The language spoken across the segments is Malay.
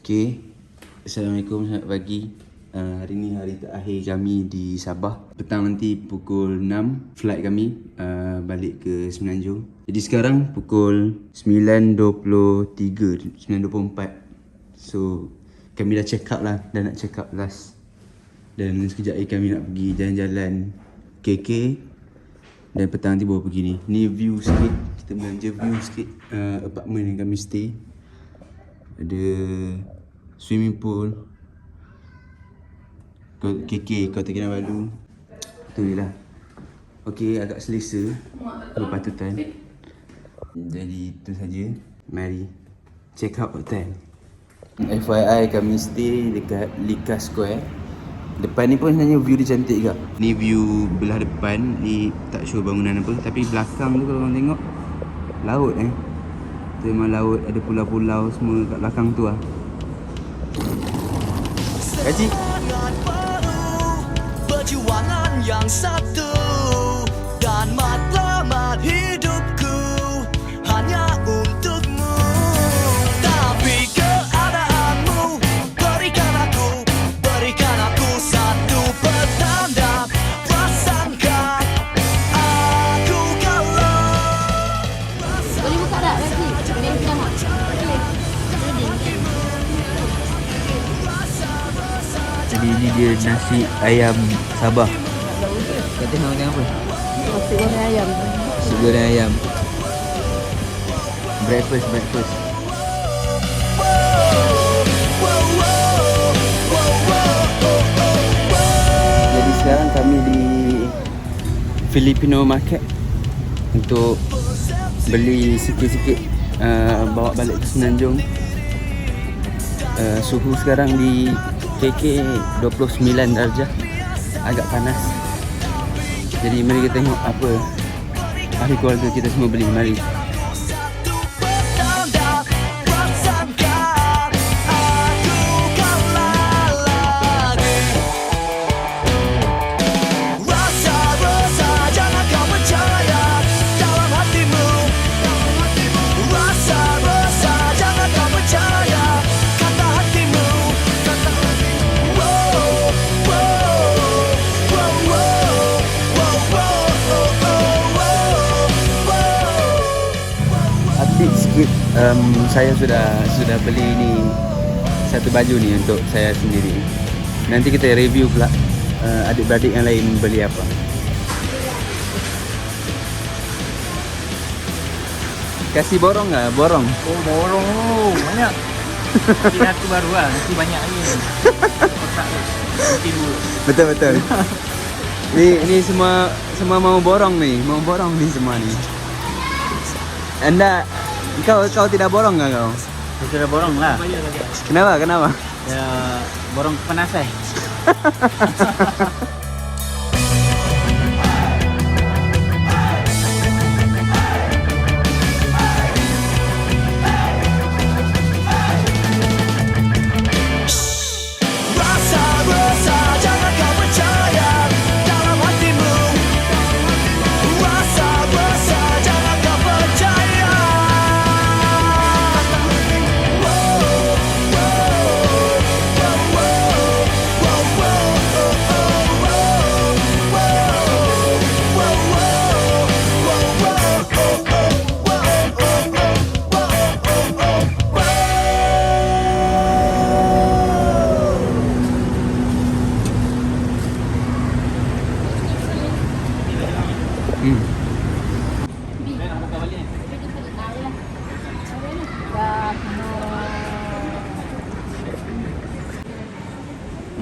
Okay, Assalamualaikum, selamat pagi. Hari ni hari terakhir kami di Sabah. Petang nanti pukul 6 flight kami balik ke Semenanjung. Jadi sekarang pukul 9.23, 9.24. So kami dah check out lah, dah nak check out last. Dan sekejap lagi kami nak pergi jalan-jalan KK. Dan petang nanti baru pergi ni. Ni view sikit, kita belanja view sikit apartment yang kami stay. Ada swimming pool, KK Kota Kinabalu. Tu je lah. Okay, agak selesa, berpatutan. Jadi itu saja. Mari check out hotel. FYI, kami stay dekat Lika Square. Depan ni pun sebenarnya view dia cantik juga. Ni view belah depan, ni tak show bangunan apa. Tapi belakang tu kalau korang tengok, laut tu memang laut, ada pulau-pulau semua kat belakang tu lah. Kaji. Perjuangan yang satu dan matlamat hidupku hanya untukmu. Tapi keadaanmu berikan aku satu petanda. Prasangka aku kalah. Boleh buka tak lagi? Boleh buka tak? Jadi ni dia nasi ayam Sabah. Kata nak makan apa? Nasi goreng ayam. Nasi goreng ayam. Breakfast. Jadi sekarang kami di Filipino Market untuk beli sikit-sikit bawa balik ke Semenanjung. Suhu sekarang di KK 29 darjah, agak panas. Jadi mari kita tengok apa ahli keluarga kita semua beli. Mari. Sikit, saya sudah beli ni satu baju ni untuk saya sendiri. Nanti kita review pula adik-beradik yang lain beli apa. Kasih borong nggak? Borong? Oh, borong banyak. Nanti aku baru lah, nanti banyak lagi. Kotak tu. Nanti dulu. Betul. Ni semua mau borong ni, semua ni. Anda kau tidak borong ke kau? Saya sudah borong lah. Kenapa? Ya, borong kepanasan.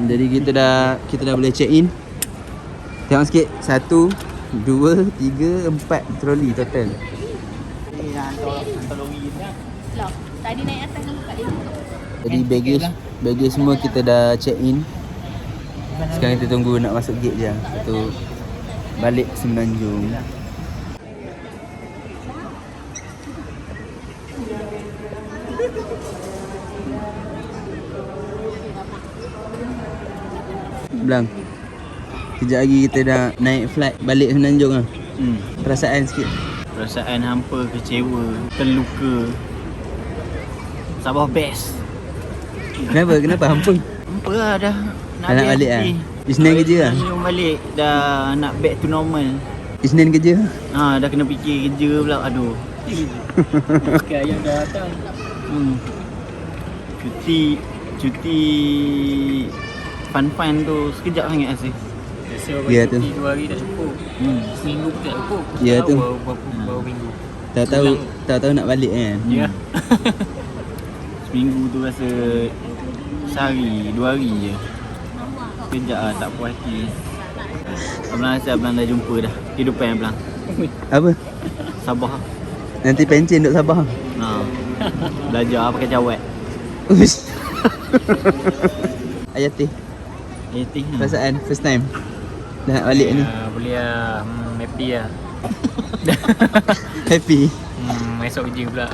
Jadi kita dah boleh check in. Tengok sikit. 1, 2, 3, 4 troli total. Ini hantar lori ni. Lock. Tadi naik atas kan buka dia. Jadi baggage semua kita dah check in. Sekarang kita tunggu nak masuk gate je untuk balik Semenanjung. Belang. Kejap lagi kita dah naik flight balik Semenanjung lah. Perasaan sikit. Perasaan hampa, kecewa, terluka. Sabah best. Kenapa hampa? Apa lah dah. Dah nak balik lah? cuti. Isnin kerja lah? Isnin balik. Dah nak back to normal. Isnin kerja? Dah kena fikir kerja pula. Aduh. Kan yang dah datang. Cuti fun tu sekejap sangat rasa. Ya tu. 2 hari dah cukup. Seminggu pun tak cukup. Ya tu. Baru minggu. Tahu nak balik kan? Ya. Seminggu tu rasa sehari, 2 hari je. Sekejap lah, tak puas hati. Abang rasa abang dah jumpa dah kehidupan abang. Apa? Sabah. Nanti pencen duk Sabah. Belajar pakai cawat. Uish. Ayati, Anything. perasaan first time dah nak balik ni. Boleh lah. Happy lah. Happy. Esok kerja pula.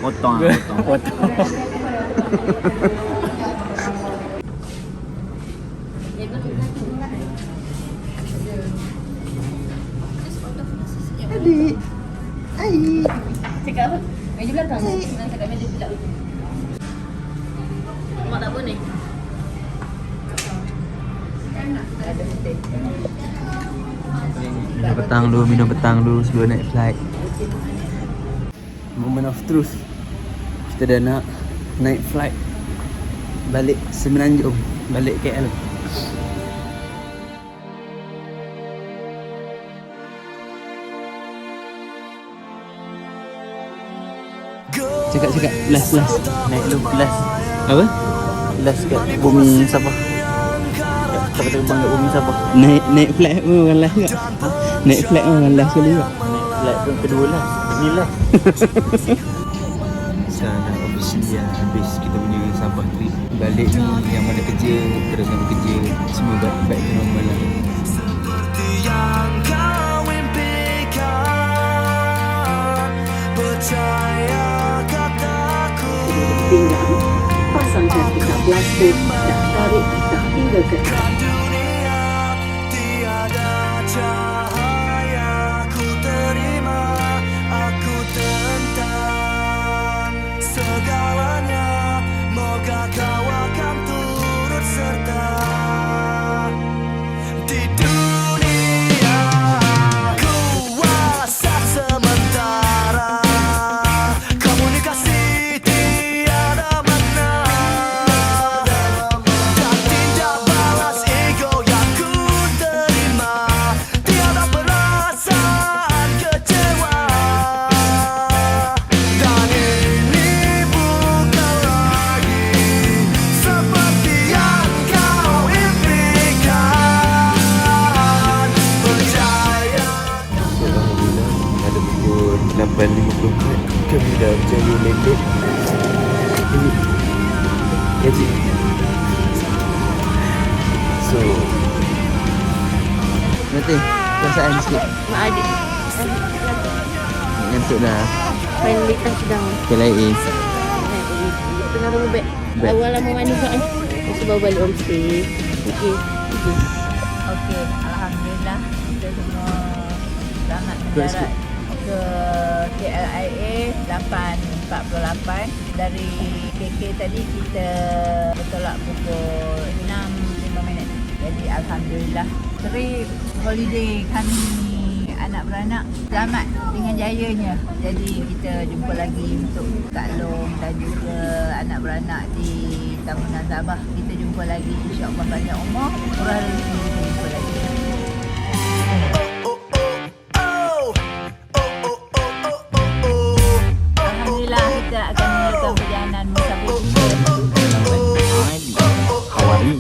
Potong. Adik. Aik. Cakap apa? Meja belakang. Nak cakap meja belakang. Mak tak boleh. Minum petang dulu sebelum naik flight. Moment of truth. Kita dah nak naik flight balik Semenanjung, balik KL. Cakap last. Naik dulu last. Apa? Last kat bumi Sabah. Kita terbang kat bumi Sabah. Naik flight pun orang last ke? Naik flight pun orang last sekali ke? Naik flight pun kedua last. Ni last. Sekarang dah officially dah habis kita punya Sabah trip. Balik ni yang mana kerja, teruskan bekerja. Semua back to normal lah. Yang kau impikan, percaya kataku. Pinggang, pasangkan pita plastik dan tarik pita hingga ke atas. Dunia tiada cahaya, ku terima, aku tentang segalanya. Moga kau akan turut serta di dunia. Kuasa sementara, komunikasi tiada makna, dan tindak balas ego yang ku terima. Tiada perasaan kecewa, dan ini bukan lagi seperti yang kau impikan. Percaya. Alhamdulillah, pada pukul 8.54 kami dah berjaya landed. Ini gaji. So nanti perasaan sikit. Mak adik. Ngantuk dah. Finally kan sedang. KLIA. Tengah rumah beg. Beg. Awal lama mana kat ni? Mesti bawa balik homestay. Okey. Okey, alhamdulillah kita semua selamat Kuat mendarat ke KLIA 8.48. Dari KK tadi kita bertolak pukul 6.05. Jadi alhamdulillah trip holiday kami anak beranak selamat dengan jayanya. Jadi kita jumpa lagi untuk Kak Long dan juga anak beranak di Tamunan Sabah. Kita jumpa lagi, insya-Allah banyak umur, murah rezeki, kita jumpa lagi. Alhamdulillah kita akan mulakan perjalanan musafir kita. Awari.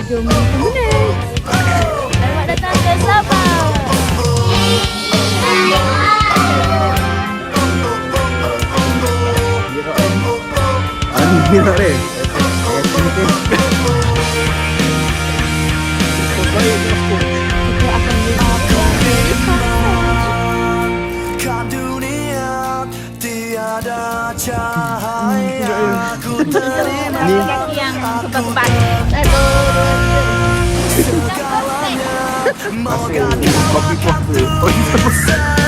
Jom kemudian. Selamat datang ke Sabah. Ni nak deh. Kan dunia tiada cahaya, ku terima Kaki yang keempat. segalanya. Moga kau akan Kopi. bersama